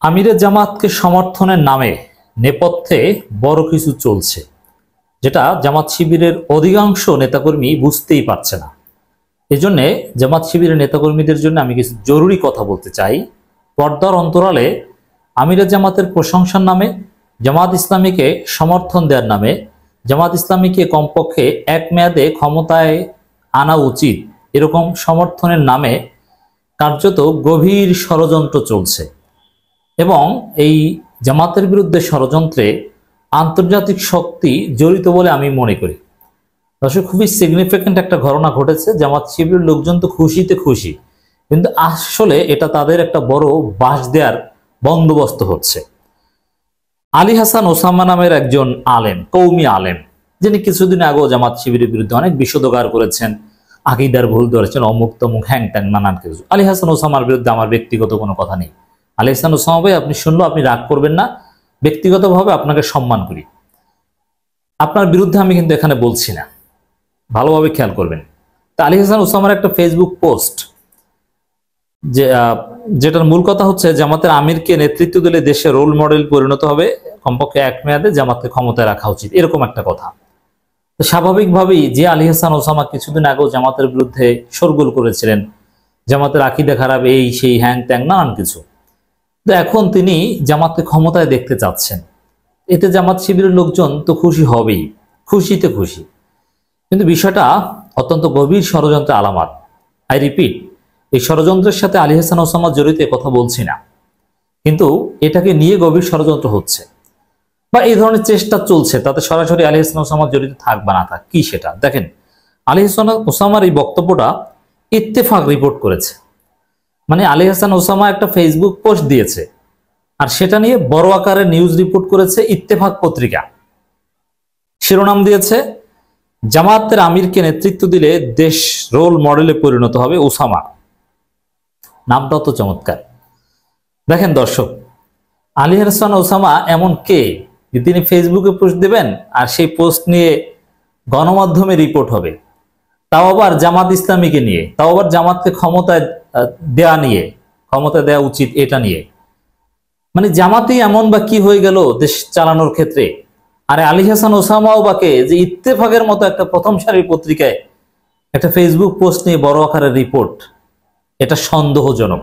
আমিরে জামাতকে সমর্থনের নামে নেপথ্যে বড় কিছু চলছে, যেটা জামাত শিবিরের অধিকাংশ নেতাকর্মী বুঝতেই পারছে না। এজন্যে জামাত শিবিরের নেতাকর্মীদের জন্য আমি কিছু জরুরি কথা বলতে চাই। পর্দার অন্তরালে আমিরে জামাতের প্রশংসার নামে, জামাত ইসলামীকে সমর্থন দেওয়ার নামে, জামাত ইসলামীকে কমপক্ষে এক মেয়াদে ক্ষমতায় আনা উচিত এরকম সমর্থনের নামে কার্যত গভীর ষড়যন্ত্র চলছে। এবং এই জামাতের বিরুদ্ধে ষড়যন্ত্রে আন্তর্জাতিক শক্তি জড়িত বলে আমি মনে করি। দর্শক, খুবই সিগনিফিক্যান্ট একটা ঘটনা ঘটেছে। জামাত শিবিরের লোকজন তো খুশিতে খুশি, কিন্তু আসলে এটা তাদের একটা বড় বাঁশ দেওয়ার বন্দোবস্ত হচ্ছে। আলী হাসান ওসামা নামের একজন আলেম, কৌমি আলেম, যিনি কিছুদিন আগেও জামাত শিবিরের বিরুদ্ধে অনেক বিষোদগার করেছেন, আকিদার ভুল ধরেছেন, অমুক তমুক হ্যাং ট্যাং নানান কিছু। আলী হাসান ওসামার বিরুদ্ধে আমার ব্যক্তিগত কোনো কথা নেই। আলী হাসান ওসামা ভাই, আপনি শুনলো আপনি রাগ করবেন না, ব্যক্তিগতভাবে আপনাকে সম্মান করি। আপনার বিরুদ্ধে আমি কিন্তু এখানে বলছি না, ভালোভাবে খেয়াল করবেন। তা আলী হাসান ওসামার একটা ফেসবুক পোস্ট, যেটার মূল কথা হচ্ছে জামাতের আমিরকে নেতৃত্ব দিলে দেশের রোল মডেল পরিণত হবে, কমপক্ষে এক মেয়াদে জামাতকে ক্ষমতায় রাখা উচিত, এরকম একটা কথা। তো স্বাভাবিকভাবেই যে আলী হাসান ওসামা কিছুদিন আগেও জামাতের বিরুদ্ধে শোরগোল করেছিলেন, জামাতের আকীদা খারাপ, এই সেই হ্যাং ত্যাং নানান কিছু, তো এখন তিনি জামাতকে ক্ষমতায় দেখতে চাচ্ছেন। এতে জামাত শিবিরের লোকজন তো খুশি হবেই, খুশিতে খুশি, কিন্তু বিষয়টা অত্যন্ত গভীর ষড়যন্ত্রের আলামত। আই রিপিট, এই ষড়যন্ত্রের সাথে আলী হাসান ওসামা জড়িত কথা বলছি না, কিন্তু এটাকে নিয়ে গভীর ষড়যন্ত্র হচ্ছে বা এই ধরনের চেষ্টা চলছে, তাতে সরাসরি আলী হাসান ওসামা জড়িত থাক বা না থাক, কি সেটা দেখেন। আলী হাসান ওসামার এই বক্তব্যটা ইত্তেফাক রিপোর্ট করেছে। মানে আলী হাসান ওসামা একটা ফেসবুক পোস্ট দিয়েছে, আর সেটা নিয়ে বড় আকারে নিউজ রিপোর্ট করেছে ইত্তেফাক পত্রিকা। শিরোনাম দিয়েছে, জামাতের আমিরকে নেতৃত্ব দিলে দেশ রোল মডেলে পরিণত হবে ওসামা। নামটাও তো চমৎকার। দেখেন দর্শক, আলী হাসান ওসামা এমন কে যে তিনি ফেসবুকে পোস্ট দেবেন আর সেই পোস্ট নিয়ে গণমাধ্যমে রিপোর্ট হবে, তাও আবার জামাত ইসলামীকে নিয়ে, তাও আবার জামাতকে ক্ষমতায় দেয়া নিয়ে, ক্ষমতা দেওয়া উচিত এটা নিয়ে। মানে জামাতই এমন বা কি হয়ে গেল দেশ চালানোর ক্ষেত্রে? আরে আলী হাসান ওসামাও বাকে যে ইত্তেফাকের মতো একটা প্রথম সারির পত্রিকায় একটা ফেসবুক পোস্ট নিয়ে বড় আকারের রিপোর্ট, এটা সন্দেহজনক।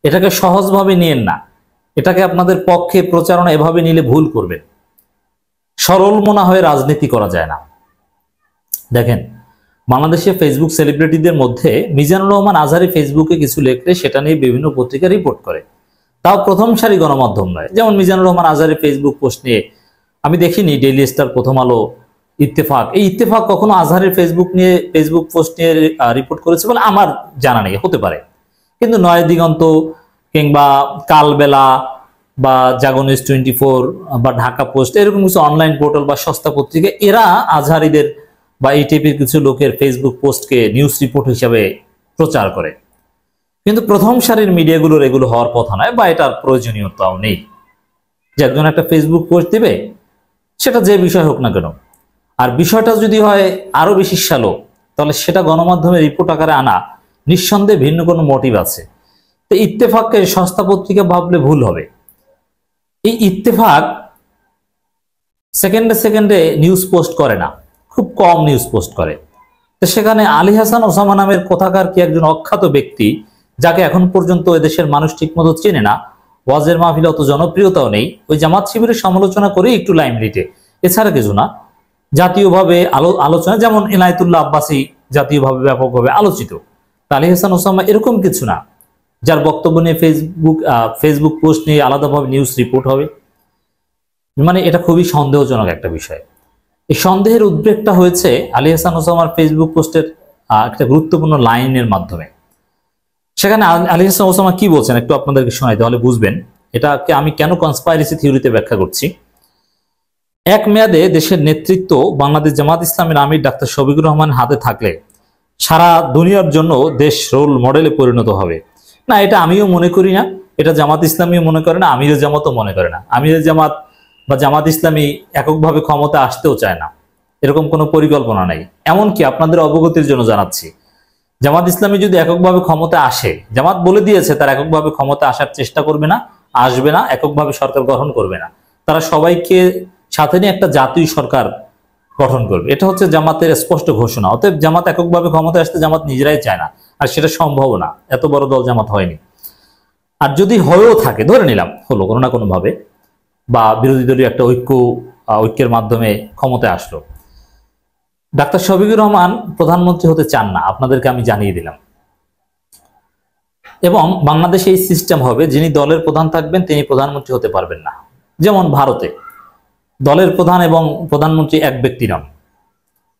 এটাকে সহজভাবে নিয়েন না, এটাকে আপনাদের পক্ষে প্রচারণা এভাবে নিলে ভুল করবেন। সরল মনা হয়ে রাজনীতি করা যায় না। দেখেন, বাংলাদেশে ফেসবুক সেলিব্রিটিদের মধ্যে মিজানুর রহমান আজহারি ফেসবুকে কিছু লেখলে সেটা নিয়ে বিভিন্ন পত্রিকা রিপোর্ট করে, তাও প্রথম সারি গণমাধ্যম নয়। যেমন মিজানুর রহমান আজহারি ফেসবুক পোস্ট নিয়ে আমি দেখিনি ডেইলি স্টার, প্রথম আলো, ইত্তেফাক, এই ইত্তেফাক কখনো আজহারের ফেসবুক পোস্ট নিয়ে রিপোর্ট করেছে বলে আমার জানা নেই, হতে পারে। কিন্তু নয় দিগন্ত কিংবা কালবেলা বা জাগো নিউজ 24 বা ঢাকা পোস্ট, এরকম কিছু অনলাইন পোর্টাল বা সস্তা পত্রিকা, এরা আজহারিদের বা এই টাইপের কিছু লোকের ফেসবুক পোস্টকে নিউজ রিপোর্ট হিসাবে প্রচার করে। কিন্তু প্রথম সারির মিডিয়াগুলোর এগুলো হওয়ার কথা নয়, বা এটার প্রয়োজনীয়তাও নেই যে একজন একটা ফেসবুক পোস্ট দিবে, সেটা যে বিষয় হোক না কেন। আর বিষয়টা যদি হয় আরো বেশি শ্যালো, তাহলে সেটা গণমাধ্যমে রিপোর্ট আকারে আনা নিঃসন্দেহে ভিন্ন কোনো মোটিভ আছে। তো ইত্তেফাককে সস্তা পত্রিকা ভাবলে ভুল হবে। এই ইত্তেফাক সেকেন্ডে সেকেন্ডে নিউজ পোস্ট করে না, খুব কম নিউজ পোস্ট করে। তো সেখানে আলী হাসান ওসামা নামের কোথাকার কি একজন অখ্যাত ব্যক্তি, যাকে এখন পর্যন্ত এদেশের মানুষ ঠিকমতো চেনে না, ওয়াজের মাহফিলে অত জনপ্রিয়তাও নেই, ওই জামাত শিবিরের সমালোচনা করে একটু লাইমলাইটে, এছাড়া কিছু না। জাতীয়ভাবে আলোচনা, যেমন ইনায়েতুল্লাহ আব্বাসী জাতীয়ভাবে ব্যাপকভাবে আলোচিত, আলী হাসান ওসামা এরকম কিছু না যার বক্তব্য নিয়ে ফেসবুক পোস্ট নিয়ে আলাদাভাবে নিউজ রিপোর্ট হবে। মানে এটা খুবই সন্দেহজনক একটা বিষয়। এই সন্দেহের উদ্বেগটা হয়েছে আলী হাসান ওসামার ফেসবুক পোস্টের একটা গুরুত্বপূর্ণ লাইনের মাধ্যমে। সেখানে আলী হাসান ওসামা কি বলছেন একটু আপনাদেরকে শোনাই, তাহলে বুঝবেন এটাকে আমি কেন কনস্পাইরেসি থিওরিতে ব্যাখ্যা করছি। এক মেয়াদে দেশের নেতৃত্ব বাংলাদেশ জামাত ইসলামের আমির ডাক্তার শফিকুর রহমানের হাতে থাকলে সারা দুনিয়ার জন্য দেশ রোল মডেলে পরিণত হবে। না, এটা আমিও মনে করি না, এটা জামাত ইসলামীও মনে করে না, আমিরের জামাতও মনে করে না। আমিরের জামাত বা জামাত ইসলামী এককভাবে ক্ষমতা আসতেও চায় না, এরকম কোনো পরিকল্পনা নেই। এমনকি আপনাদের অবগতির জন্য জানাচ্ছি, জামাত ইসলামী যদি এককভাবে ক্ষমতা আসে, জামাত বলে দিয়েছে তার এককভাবে ক্ষমতা আসার চেষ্টা করবে না, আসবে না, এককভাবে সরকার গঠন করবে না, তারা সবাইকে সাথে নিয়ে একটা জাতীয় সরকার গঠন করবে। এটা হচ্ছে জামাতের স্পষ্ট ঘোষণা। অতএব জামাত এককভাবে ক্ষমতায় আসতে জামাত নিজেরাই চায় না, আর সেটা সম্ভব না, এত বড় দল জামাত হয়নি। আর যদি হয়েও থাকে, ধরে নিলাম হলো কোনো না কোনো ভাবে, বা বিরোধী দলীয় একটা ঐক্যের মাধ্যমে ক্ষমতায় আসলো, ডাক্তার শফিকুর রহমান প্রধানমন্ত্রী হতে চান না, আপনাদেরকে আমি জানিয়ে দিলাম। এবং বাংলাদেশে এই সিস্টেম হবে, যিনি দলের প্রধান থাকবেন তিনি প্রধানমন্ত্রী হতে পারবেন না। যেমন ভারতে দলের প্রধান এবং প্রধানমন্ত্রী এক ব্যক্তি নন,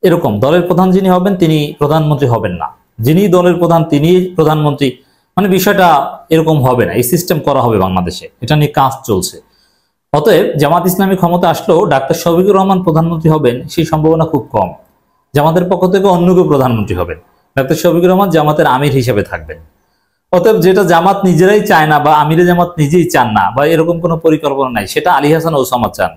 এরকম দলের প্রধান যিনি হবেন তিনি প্রধানমন্ত্রী হবেন না, যিনি দলের প্রধান তিনি প্রধানমন্ত্রী, মানে বিষয়টা এরকম হবে না। এই সিস্টেম করা হবে বাংলাদেশে, এটা নিয়ে কাজ চলছে। অতএব জামাত ইসলামী ক্ষমতা আসলেও ডাক্তার শফিকুর রহমান প্রধানমন্ত্রী হবেন সেই সম্ভাবনা খুব কম। জামাতের পক্ষ থেকে অন্য কেউ প্রধানমন্ত্রী হবেন, ডাক্তার শফিকুর রহমান জামাতের আমির হিসেবে থাকবেন। অতএব যেটা জামাত নিজেরাই চায় না, বা আমিরে জামাত নিজেই চান না, বা এরকম কোনো পরিকল্পনা নাই, সেটা আলী হাসান ওসামা চান।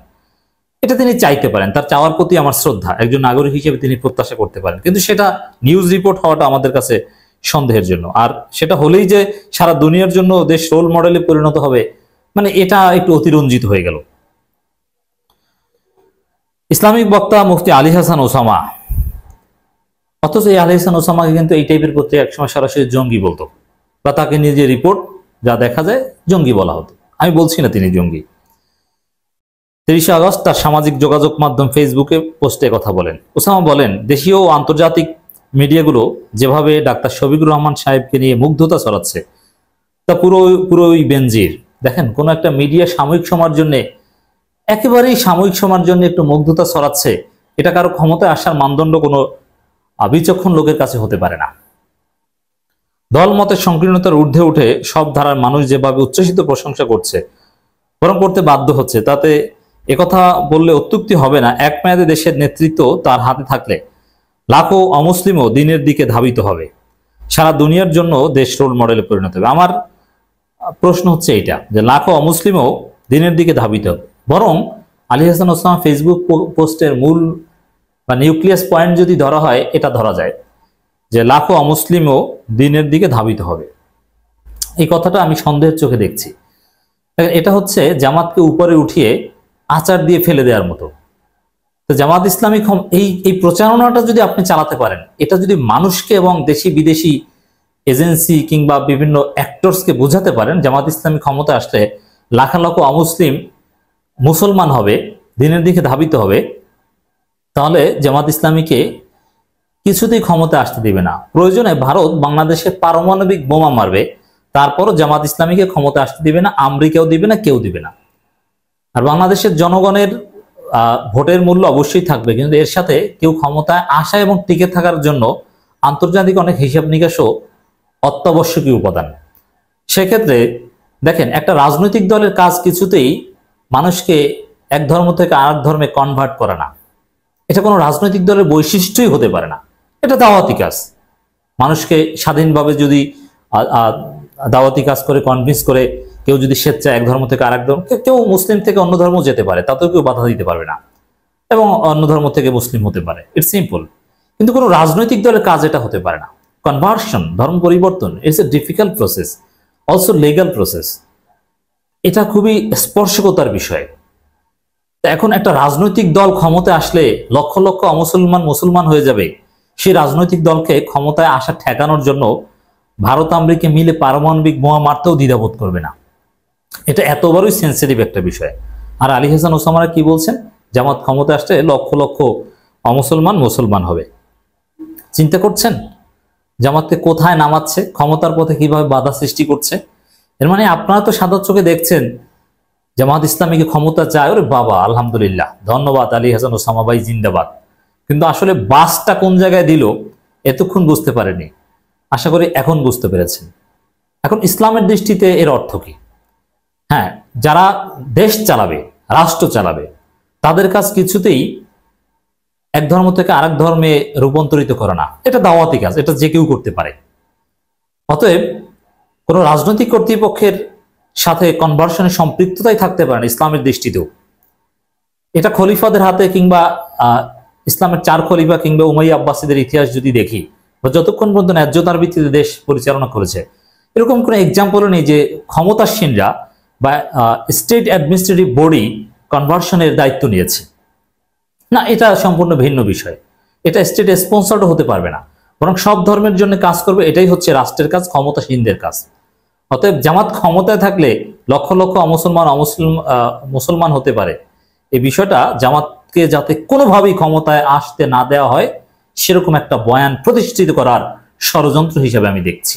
এটা তিনি চাইতে পারেন, তার চাওয়ার প্রতি আমার শ্রদ্ধা, একজন নাগরিক হিসেবে তিনি প্রত্যাশা করতে পারেন, কিন্তু সেটা নিউজ রিপোর্ট হওয়াটা আমাদের কাছে সন্দেহের জন্য। আর সেটা হলেই যে সারা দুনিয়ার জন্য দেশ রোল মডেলে পরিণত হবে, মানে এটা একটু অতিরঞ্জিত হয়ে গেল। ইসলামিক বক্তা মুফতি আলী হাসান ওসামা, অথচ এই আলী হাসান ওসামাকে কিন্তু এই টাইপের পত্রিকা একসময় সরাসরি জঙ্গি বলতো, বা তাকে নিয়ে যে রিপোর্ট যা দেখা যায় জঙ্গি বলা হতো। আমি বলছি না তিনি জঙ্গি। 30 আগস্ট তার সামাজিক যোগাযোগ মাধ্যম ফেসবুকে পোস্টে কথা বলেন। ওসামা বলেন, দেশীয় ও আন্তর্জাতিক মিডিয়াগুলো যেভাবে ডাক্তার শফিকুর রহমান সাহেবকে নিয়ে মুগ্ধতা ছড়াচ্ছে তা পুরোই বেনজির। দেখেন, কোন একটা মিডিয়া সাময়িক সময়ের জন্য, একেবারেই সাময়িক সময়ের জন্য একটু মুগ্ধতা ছড়াচ্ছে, এটা কারো ক্ষমতায় আসার মানদণ্ড কোনো বিচক্ষণ লোকের কাছে হতে পারে না। দল মতের সংকীর্ণতার ঊর্ধ্বে উঠে সব ধারার মানুষ যেভাবে উচ্ছ্বসিত প্রশংসা করছে, বরং করতে বাধ্য হচ্ছে, তাতে একথা বললে অত্যুক্তি হবে না, এক মেয়াদে দেশের নেতৃত্ব তার হাতে থাকলে লাখো অমুসলিমও দিনের দিকে ধাবিত হবে, সারা দুনিয়ার জন্য দেশ রোল মডেলে পরিণত হবে। আমার প্রশ্ন হচ্ছে এইটা, যে লাখো অমুসলিমও দিনের দিকে ধাবিত হবে। বরং আলী হাসান ওসামা ফেসবুক পোস্টের মূল বা নিউক্লিয়াস পয়েন্ট যদি ধরা হয়, এটা ধরা যায় যে লাখো অমুসলিমও দিনের দিকে ধাবিত হবে। এই কথাটা আমি সন্দেহের চোখে দেখছি। এটা হচ্ছে জামাতকে উপরে উঠিয়ে আচার দিয়ে ফেলে দেওয়ার মতো। তো জামাত ইসলামী এই প্রচারণাটা যদি আপনি চালাতে পারেন, এটা যদি মানুষকে এবং দেশি বিদেশি এজেন্সি কিংবা বিভিন্ন অ্যাক্টরসকে বোঝাতে পারেন জামাত ইসলামী ক্ষমতা আসলে লাখ অমুসলিম মুসলমান হবে, দিনের দিকে ধাবিত হবে, তাহলে জামাত ইসলামীকে কিছুতেই ক্ষমতা আসতে দিবে না। প্রয়োজনে ভারত বাংলাদেশে পারমাণবিক বোমা মারবে, তারপরও জামাত ইসলামীকে ক্ষমতা আসতে দিবে না, আমেরিকাও দিবে না, কেউ দিবে না। আর বাংলাদেশের জনগণের ভোটের মূল্য অবশ্যই থাকবে, কিন্তু এর সাথে কেউ ক্ষমতায় আসা এবং টিকে থাকার জন্য আন্তর্জাতিক অনেক হিসাব নিকাশও অত্যাবশ্যকীয় উপাদান। সেক্ষেত্রে দেখেন, একটা রাজনৈতিক দলের কাজ কিছুতেই মানুষকে এক ধর্ম থেকে আরেক ধর্মে কনভার্ট করে না। এটা কোনো রাজনৈতিক দলের বৈশিষ্ট্যই হতে পারে না। এটা দাওয়াতি কাজ। মানুষকে স্বাধীনভাবে যদি দাওয়াতি কাজ করে কনভিন্স করে কেউ যদি স্বেচ্ছায় এক ধর্ম থেকে আরেক ধর্ম, কেউ মুসলিম থেকে অন্য ধর্ম যেতে পারে, তাতেও কেউ বাধা দিতে পারবে না, এবং অন্য ধর্ম থেকে মুসলিম হতে পারে, ইটস সিম্পল। কিন্তু কোনো রাজনৈতিক দলের কাজ এটা হতে পারে না। কনভার্সন, ধর্ম পরিবর্তন, it's a difficult process, also legal process. এটা খুবই স্পর্শকতার বিষয়। এখন একটা রাজনৈতিক দল ক্ষমতায় আসলে লক্ষ লক্ষ অমুসলমান মুসলমান হয়ে যাবে, সেই রাজনৈতিক দলকে ক্ষমতায় আসা ঠেকানোর জন্য ভারত আমেরিকা মিলে পারমাণবিক বোমা মারতেও দ্বিধাবোধ করবে না। এটা এত বড়ই সেন্সিটিভ একটা বিষয়। আর আলী হাসান ওসামারা কি বলছেন, জামাত ক্ষমতায় আসলে লক্ষ লক্ষ অমুসলমান মুসলমান হবে। চিন্তা করছেন জামাতকে কোথায় নামাচ্ছে, ক্ষমতার পথে কিভাবে বাধা সৃষ্টি করছে। এর মানে আপনারা তো সাদা চোখে দেখছেন জামাত ইসলামীকে ক্ষমতা চায়, ওরে বাবা আলহামদুলিল্লাহ, ধন্যবাদ আলী হাসান ওসামা ভাই, জিন্দাবাদ। কিন্তু আসলে বাসটা কোন জায়গায় দিল এতক্ষণ বুঝতে পারেনি, আশা করি এখন বুঝতে পেরেছেন। এখন ইসলামের দৃষ্টিতে এর অর্থ কি? হ্যাঁ, যারা দেশ চালাবে, রাষ্ট্র চালাবে, তাদের কাজ কিছুতেই এক ধর্ম থেকে আরেক ধর্মে রূপান্তরিত করে না। এটা দাওয়াতি কাজ, এটা যে কেউ করতে পারে। অতএব কোন রাজনৈতিক কর্তৃপক্ষের সাথে কনভার্সনের সম্পৃক্ততাই থাকতে পারে না ইসলামের দৃষ্টিতেও। এটা খলিফাদের হাতে, কিংবা ইসলামের 4 খলিফা কিংবা উমাইয়া আব্বাসীদের ইতিহাস যদি দেখি, বা যতক্ষণ পর্যন্ত ন্যায্যতার ভিত্তিতে দেশ পরিচালনা করেছে, এরকম কোনো এক্সাম্পলও নেই যে ক্ষমতাসীনরা বা স্টেট অ্যাডমিনিস্ট্রেটিভ বডি কনভার্সনের দায়িত্ব নিয়েছে। না, এটা সম্পূর্ণ ভিন্ন বিষয়। এটা স্টেট স্পন্সর্ড হতে পারবে না, বরং সব ধর্মের জন্য কাজ করবে। এটাই হচ্ছে রাষ্ট্রের কাজ, ক্ষমতাসীনদের কাজ। অতএব জামাত ক্ষমতায় থাকলে লক্ষ লক্ষ মুসলমান হতে পারে। এই বিষয়টা জামাতকে যাতে কোনোভাবেই ক্ষমতায় আসতে না দেওয়া হয়, সেরকম একটা বয়ান প্রতিষ্ঠিত করার ষড়যন্ত্র হিসেবে আমি দেখছি।